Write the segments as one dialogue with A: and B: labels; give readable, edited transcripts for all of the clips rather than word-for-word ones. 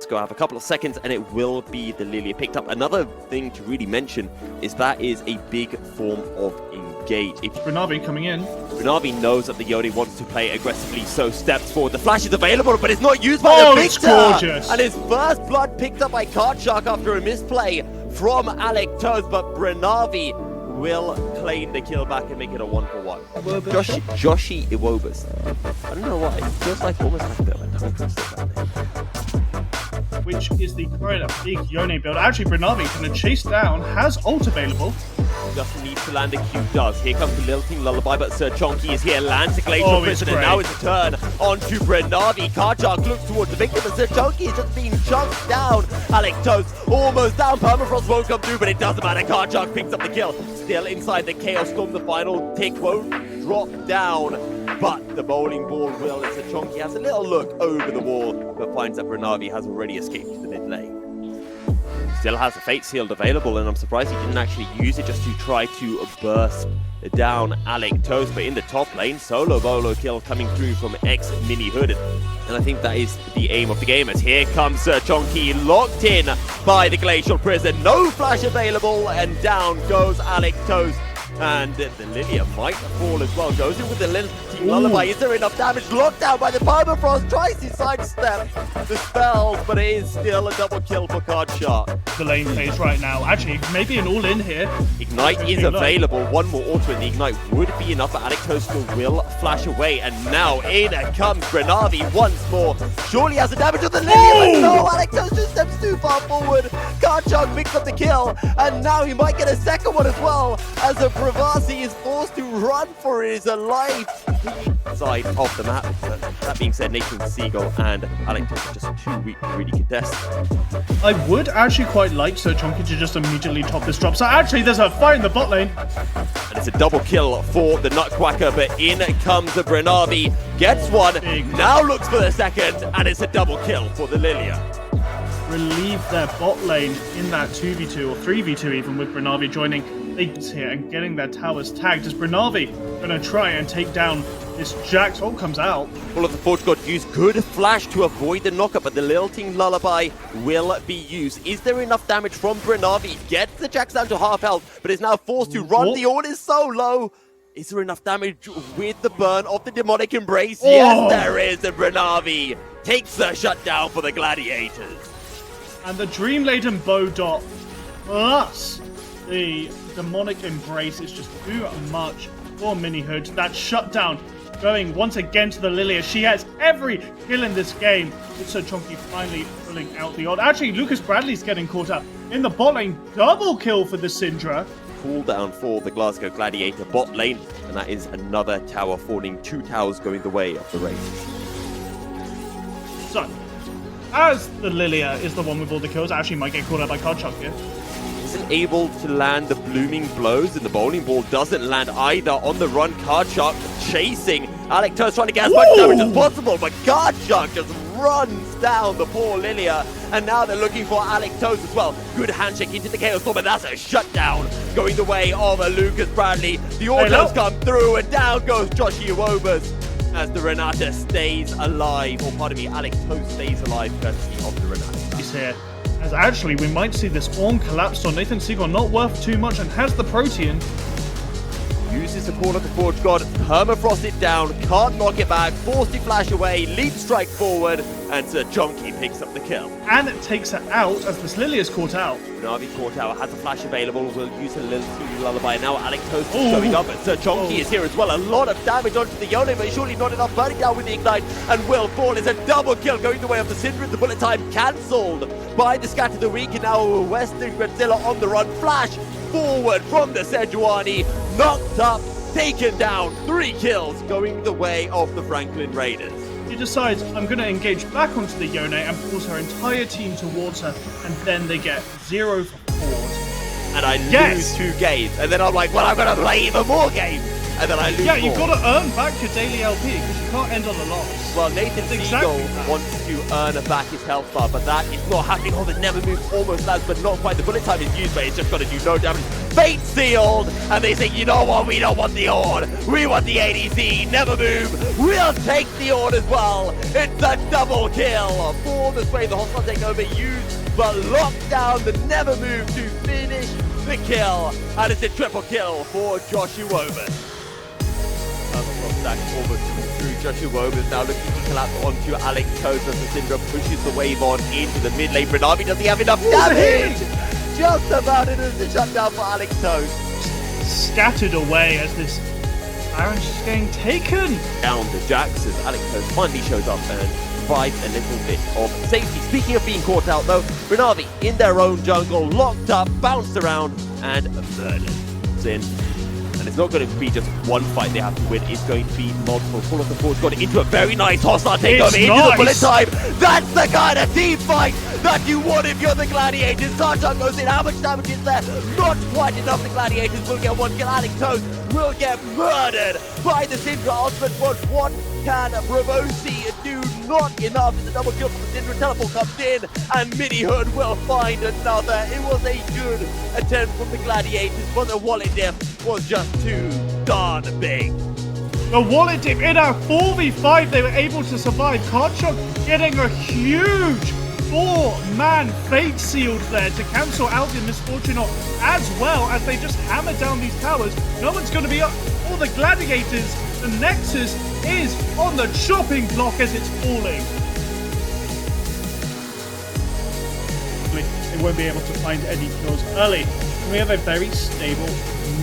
A: go have a couple of seconds, and it will be the Lilia picked up. Another thing to really mention is that is a big form of engage. If
B: Brinavi coming in.
A: Brinavi knows that the Yone wants to play aggressively, so steps forward. The flash is available, but it's not used by the Victor.
B: Gorgeous.
A: And his first blood picked up by Karchak after a misplay from Alec Toes, but Brinavi will claim the kill back and make it a 1-for-1. Joshi Iwobas. I don't know why. It feels like almost like that. I don't trust that name.
B: Which is the current big Yone build. Actually, Brinavi going to chase down, has ult available.
A: Just needs to land a Q does. Here comes the Lilting Lullaby, but Sir Chonky is here, lands a Glacial Prison, and now it's a turn onto Brinavi. Karchak looks towards the victim, and Sir Chonky is just being chunked down. Alec Toast almost down, Permafrost won't come through, but it doesn't matter. Karchak picks up the kill. Still inside the Chaos Storm, the final tick won't drop down, but the bowling ball will, and Sir Chonky has a little look over the wall, but finds that Brinavi has already escaped to the mid lane. Still has a Fate Shield available, and I'm surprised he didn't actually use it just to try to burst down Alec Toast. But in the top lane, solo bolo kill coming through from X Mini Hood. And I think that is the aim of the game, as here comes Sir Chonky, locked in by the Glacial Prison. No flash available, and down goes Alec Toast. And the Lilia might fall as well. Goes in with the Lilting Lullaby. Is there enough damage? Locked down by the Permafrost. Tries to sidestep the spells, but it is still a double kill for Karchak.
B: The lane phase right now. Actually, maybe an all-in here.
A: Ignite is available. One more auto in the Ignite would be enough, but Alec Toast will flash away. And now in comes Brinavi once more. Surely has the damage of the Lilia, but no, Alec Toast just steps too far forward. Karchak picks up the kill, and now he might get a second one as well, as the Pravasi is forced to run for his life side of the map. But that being said, Nathan Seagull and Alec Toast are just too weak to really contest.
B: I would actually quite like Sir Chonky to just immediately top this drop. So actually, there's a fight in the bot lane.
A: And it's a double kill for the Nutcracker, but in comes the Brinavi. Gets one, now looks for the second, and it's a double kill for the Lilia.
B: Relieve their bot lane in that 2v2 or 3v2 even, with Brinavi joining here and getting their towers tagged. Is Brinavi going to try and take down this Jax? Oh, comes out.
A: All of the Forge God use good flash to avoid the knockup, but the Lilting Lullaby will be used. Is there enough damage from Brinavi? Gets the Jax down to half health, but is now forced to run. The order is so low. Is there enough damage with the burn of the Demonic Embrace? Oh. Yes, there is. And Brinavi takes the shutdown for the Gladiators.
B: And the Dream Laden Bow Dot plus the Demonic Embrace is just too much for Mini Hood. That shutdown going once again to the Lilia. She has every kill in this game. It's Sir Chonky finally pulling out the odd. Actually, Lucas Bradley's getting caught up in the bot lane. Double kill for the Syndra.
A: Cooldown for the Glasgow Gladiator bot lane, and that is another tower falling. 2 towers going the way of the race.
B: So, as the Lilia is the one with all the kills, actually might get caught out by Karchak here.
A: Isn't able to land the blooming blows, and the bowling ball doesn't land either. On the run, Karchak chasing Alec Toast, trying to get as much damage as possible, but Karchak just runs down the poor Lilia, and now they're looking for Alec Toast as well. Good handshake into the Chaos Storm, and that's a shutdown going the way of Lucas Bradley. The autos come through, and down goes Joshi Iwobas as the Renata stays alive, or pardon me, Alec Toast stays alive courtesy of the Renata.
B: He's here. As actually, we might see this Ornn collapse on Nathan Seagull, not worth too much, and has the Protean.
A: Uses the Call of the Forge God, Permafrost it down, can't knock it back, forced to flash away, leap strike forward, and Sir Chonky picks up the kill.
B: And it takes her out as this Lilia is caught out.
A: Navi caught out, has a flash available, will use a little Lullaby, and now Alec Toast is showing up, and Sir Chonky is here as well. A lot of damage onto the Yone, but surely not enough, burning down with the Ignite, and will fall. It's a double kill going the way of the Syndra. The bullet time cancelled by the Scatter the Weak, and now Western Godzilla on the run. Flash forward from the Sejuani, knocked up, taken down, 3 kills going the way of the Franklin Raiders.
B: She decides, I'm going to engage back onto the Yone and pulls her entire team towards her, and then they get 0 for 4.
A: And I lose 2 games, and then I'm like, well, I'm going to play even more games, and then I lose 4.
B: You've got to earn back your daily LP, because you can't end on a loss.
A: Well, Nathan Seagull wants to earn back his health bar, but that is not happening. Oh, the never move almost lands, but not quite. The bullet time is used, but it's just got to do no damage. fate sealed, and they say, you know what, we don't want the Ornn, we want the ADC, never move, we'll take the Ornn as well. It's a double kill for the Sway, the hostile takeover used, but locked down the never move to finish the kill, and it's a triple kill for Joshua Woburn. Stack almost through. Joshua Woburn is now looking to collapse onto Alex Toes as the Syndra pushes the wave on into the mid lane. Brinavi, does he have enough damage? Just about it as the shutdown for Alex Toes.
B: Scattered away as this Baron's just getting taken.
A: Down the Jax as Alex Toes finally shows up and provides a little bit of safety. Speaking of being caught out though, Brinavi in their own jungle, locked up, bounced around, and murdered. It's in. And it's not going to be just one fight they have to win, it's going to be multiple. Full of the Forge got into a very nice hostile takeover into the bullet time. That's the kind of team fight that you want if you're the Gladiators. Karchuk goes in, how much damage is there? Not quite enough. The Gladiators will get one kill. Alex Toes will get murdered by the Syndra ultimate. But what can Bravosi do? Not enough. It's a double kill from the Syndra. Teleport comes in, and Mini Hood will find another. It was a good attempt from the Gladiators, but the wallet dip was just too darn big.
B: The wallet dip in a 4v5, they were able to survive. Karchuk getting a huge 4-man fate sealed there to cancel out the misfortune of, as well as they just hammer down these towers. No one's going to be up. All the Gladiators, the Nexus is on the chopping block as it's falling. They won't be able to find any kills early. And we have a very stable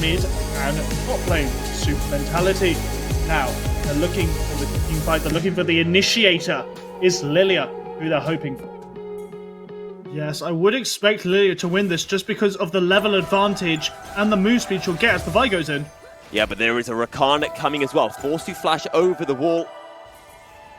B: mid and top lane. Super mentality. Now, they're looking for the team fight. They're looking for the initiator. Is Lilia, who they're hoping for. Yes, I would expect Lilia to win this just because of the level advantage and the move speed she'll get as the Vi goes in.
A: Yeah, but there is a Rakan coming as well, forced to flash over the wall.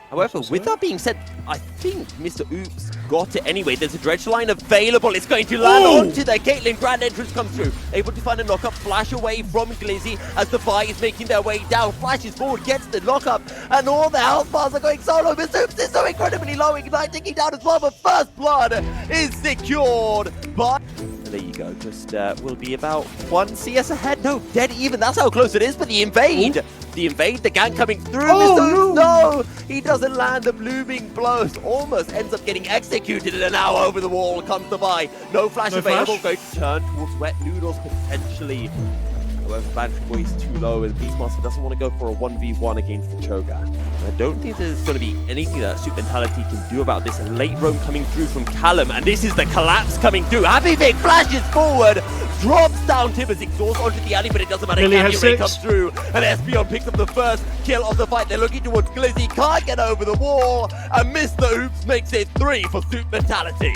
A: However, with that being said, I think Mr. Oops got it anyway. There's a dredge line available. It's going to land onto the Caitlyn. Grand entrance comes through. Able to find a knockup. Flash away from Glizzy as the Vi is making their way down. Flashes forward, gets the knockup, and all the health bars are going solo. Mr. Oops is so incredibly low. Ignite ticking down as well, but first blood is secured. But there you go. Just will be about 1 CS ahead. No, dead even. That's how close it is for the invade. The invade, the gang coming through. Mr. Oops, no! He doesn't land the blooming blows. Almost ends up getting executed, and now over the wall comes the Vi. No flash available. Going to turn towards Wet Noodles potentially. However, Banshee Boy is too low, and Beastmaster doesn't want to go for a 1v1 against the Cho'Gath. I don't think there's going to be anything that Super Mentality can do about this. Late roam coming through from Callum, and this is the collapse coming through. Happy Vic flashes forward, drops down Tibbers, exhausts onto the alley, but it doesn't matter. Camuret comes through, and Espeon picks up the first kill of the fight. They're looking towards Glizzy, can't get over the wall, and Mr. Oops makes it 3 for Super Mentality.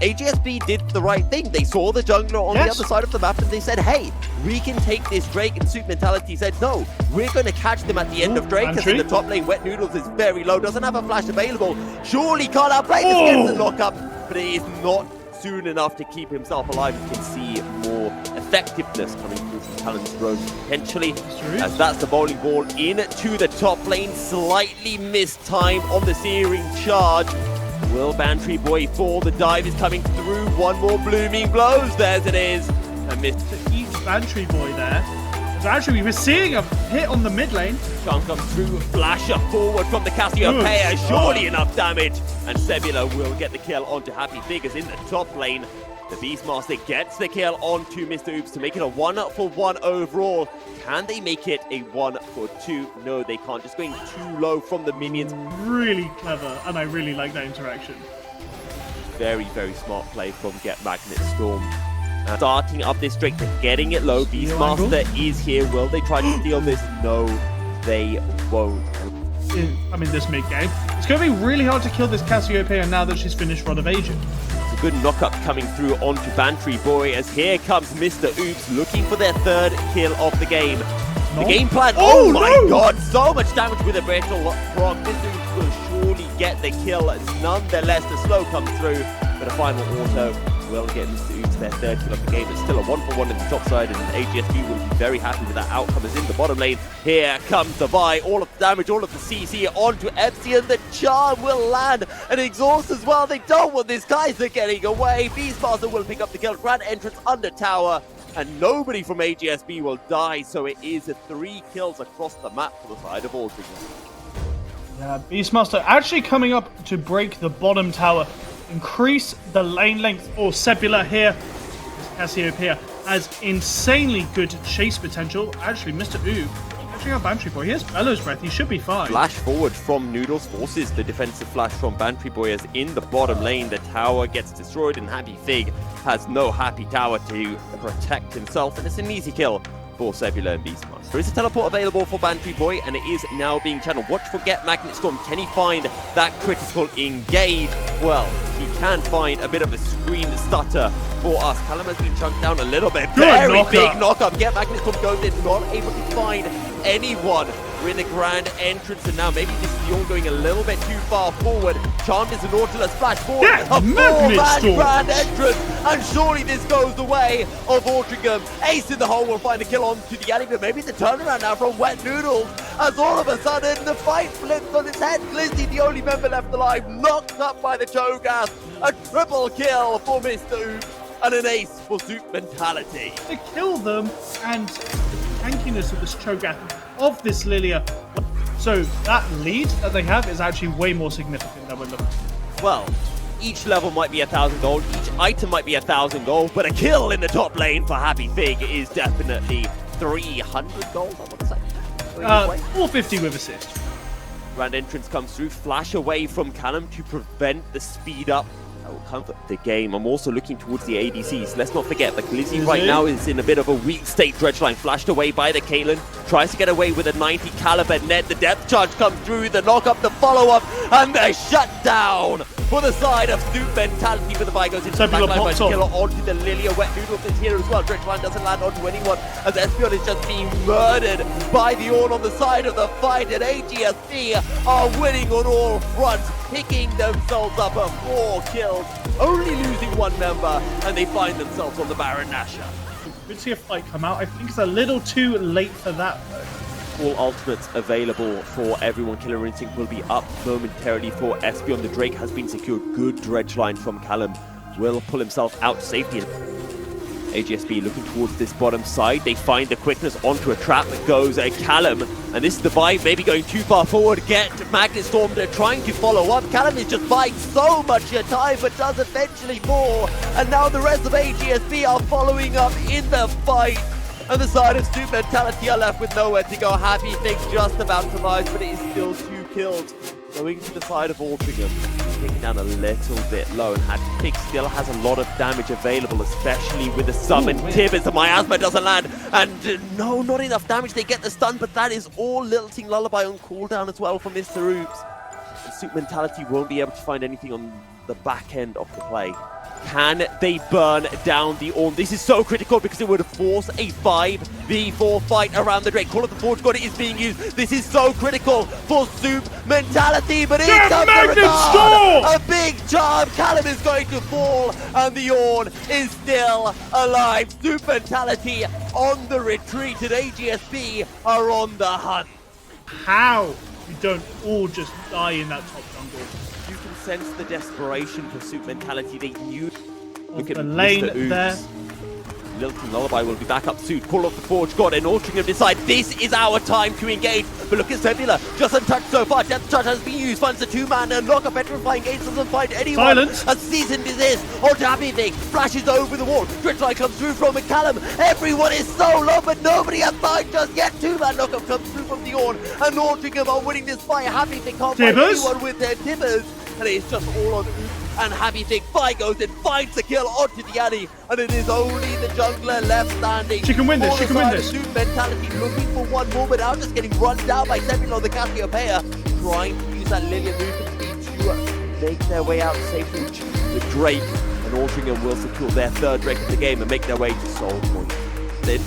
A: AGSB did the right thing. They saw the jungler on the other side of the map and they said, hey, we can take this Drake. And Super Mentality said, no, we're going to catch them at the end of Drake. Because in the top lane, Wet Noodles is very low, doesn't have a flash available. Surely can't outplay this against the knockup, but it is not soon enough to keep himself alive. You can see more effectiveness coming through from Talon's drone potentially, as that's the bowling ball into the top lane. Slightly missed time on the searing charge. Will Bantry Boy fall? The dive is coming through. One more blooming blows. There's it is. And missed
B: a huge Bantry Boy there. So actually, we were seeing a hit on the mid lane.
A: Chunk comes through. Flasher forward from the Cassiopeia. Surely enough damage. And Sebula will get the kill onto Happy Figures in the top lane. The Beastmaster gets the kill onto Mr. Oops to make it a 1-for-1 overall. Can they make it a 1-for-2? No, they can't. Just going too low from the minions.
B: Really clever, and I really like that interaction.
A: Very, very smart play from Get Magnet Storm. Starting up this Drake, but getting it low. Beastmaster is here. Will they try to steal this? No, they won't.
B: I mean, this mid-game. It's going to be really hard to kill this Cassiopeia now that she's finished Rod of Ages.
A: Good knockup coming through onto Bantry Boy as here comes Mr. Oops looking for their 3rd kill of the game. The game plan, oh my god, so much damage with a brittle proc. Mr. Oops will surely get the kill. Nonetheless, the slow comes through, but a final auto will get Mr. Oops their 3rd kill of the game. It's still a 1-for-1 in the top side, and AGSB will be very happy with that outcome as in the bottom lane. Here comes the Vi, all of the damage, all of the CC onto Epsi, and the charm will land and exhaust as well. They don't want this Kaiser getting away. Beastmaster will pick up the kill. Grand entrance under tower. and nobody from AGSB will die, so it is 3 kills across the map for the side of Aldringham.
B: Yeah, Beastmaster actually coming up to break the bottom tower, increase the lane length for Sebula here. Cassiopeia has insanely good chase potential. Actually, Mr. Oob, catching out Bantry Boy. Here's Bellows Breath. He should be fine.
A: Flash forward from Noodles forces the defensive flash from Bantry Boy as in the bottom lane. The tower gets destroyed and Happy Fig has no Happy Tower to protect himself. And it's an easy kill for Sebula and Beastmaster. There is a teleport available for Bantry Boy and it is now being channeled. Watch for Get Magnet Storm. Can he find that critical engage? Well, he can find a bit of a screen stutter for us. Callum has been chunked down a little bit. Very big knock-up. Get Magnet Storm goes in, not able to find anyone. We're in the grand entrance and now maybe this Bjorn going a little bit too far forward. Charmed is a Nautilus flash forward.
B: Yeah,
A: a 4-man grand entrance and surely this goes the way of Aldringham. Ace in the hole will find a kill on to the alley, but maybe the turnaround now from Wet Noodles as all of a sudden the fight flips on its head. Glizzy, the only member left alive, knocked up by the Cho'Gath. A triple kill for Mr. Oop and an ace for Zoop Mentality.
B: To kill them and the tankiness of this Cho'Gath of this Lilia. So that lead that they have is actually way more significant than we're looking for.
A: Well, each level might be 1,000 gold, each item might be 1,000 gold, but a kill in the top lane for Happy Fig is definitely 300 gold, I want to say.
B: 450 with assist.
A: Grand entrance comes through, flash away from Callum to prevent the speed up. That will comfort the game. I'm also looking towards the ADCs. Let's not forget that Glizzy right now is in a bit of a weak state. Dredgeline flashed away by the Caitlyn. Tries to get away with a 90 caliber net. The depth charge comes through, the knock up, the follow up, and the shutdown for the side of Zoop Mentality. But the buy goes into the backline by the killer onto the Lilia. Wet Noodles is here as well. Dredgeline doesn't land onto anyone as Espion is just being murdered by the Ornn on the side of the fight. And AGSB are winning on all fronts, picking themselves up at 4 kills, only losing 1 member, and they find themselves on the Baron Nashor.
B: Good to see a fight come out. I think it's a little too late for that though.
A: All ultimates available for everyone. Killer Instinct will be up momentarily for Espion. The Drake has been secured. Good dredge line from Callum. Will pull himself out safely. AGSB looking towards this bottom side. They find the quickness onto a trap that goes Callum. And this is the buy, maybe going too far forward. Get Magnet Storm. They're trying to follow up. Callum is just buying so much time, but does eventually more. And now the rest of AGSB are following up in the fight. And the side of Zoop Mentality are left with nowhere to go. Happy Things just about survives, but it is still 2 kills. Going to the side of Aldringham, taking down a little bit low, and Happy Fig still has a lot of damage available, especially with the summon tip as the miasma doesn't land. And no, not enough damage. They get the stun, but that is all Lilting Lullaby on cooldown as well for Mr. Oops. And Zoop Mentality won't be able to find anything on the back end of the play. Can they burn down the Ornn? This is so critical because it would force a 5v4 fight around the Drake. Call of the Forge God is being used. This is so critical for Zoop Mentality, but here comes the regard. A big charm. Callum is going to fall, and the Ornn is still alive. Zoop Mentality on the retreat, and AGSB are on the hunt.
B: How you don't all just die in that top jungle?
A: You can sense the desperation for Zoop Mentality. They knew. Look at
B: the lane
A: Mr. Oops.
B: there.
A: Lilting Lullaby will be back up soon. Call of the Forge God and Aldringham decide this is our time to engage. But look at Sebula, just untouched so far. Death Charge has been used, finds the 2-man and knock a petrifying gate, doesn't find anyone.
B: Silence.
A: A cease and desist onto Happy Thing, flashes over the wall. Dredgeline comes through from McCallum. Everyone is so low, but nobody has died just yet. 2-man knockup comes through from the Ornn, and Aldringham are winning this fight. Happy Thing can't find anyone with their timbers, and it's just all on Oops. And Happy Thing goes and finds the kill onto the alley, and it is only the jungler left standing.
B: She can win this, she can win this.
A: Zoop Mentality looking for one more, but now just getting run down by Sebula on the Cassiopeia, trying to use that Lilia movement speed to make their way out safely. The Drake and Aldringham will secure their 3rd Drake of the game and make their way to Soul Point. Then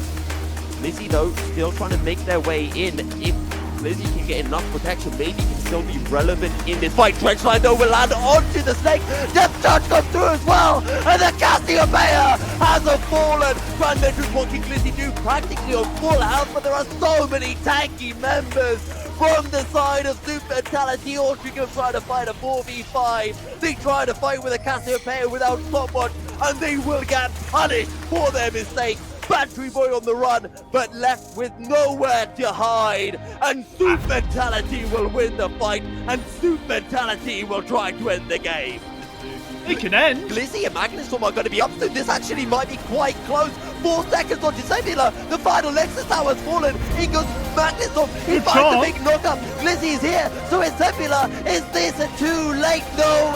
A: Lizzie though still trying to make their way in. If Lizzie can get enough protection, maybe can still be relevant in this fight. Dredgeline though will land onto the snake. Death Charge comes through as well, and the Cassiopeia has fallen. Grand Entrance walking Lizzie do practically on full health, but there are so many tanky members from the side of Zoop Mentality. Aldringham trying to fight a 4v5. They try to fight with a Cassiopeia without stopwatch, and they will get punished for their mistake. Battery Boy on the run, but left with nowhere to hide. And Soup Mentality will win the fight, and Soup Mentality will try to end the game.
B: It can end.
A: Glizzy and Magnustorm are going to be up soon. This actually might be quite close. 4 seconds on Disabler. The final Nexus Tower has fallen. In goes Magnustorm. He finds the big knockup. Glizzy is here. So is Zebula. Is this too late? No,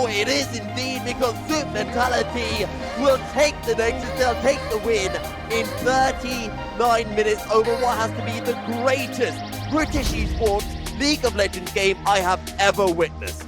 A: it is indeed, because Soup Mentality will take the Nexus. They'll take the win in 39 minutes over what has to be the greatest British esports League of Legends game I have ever witnessed.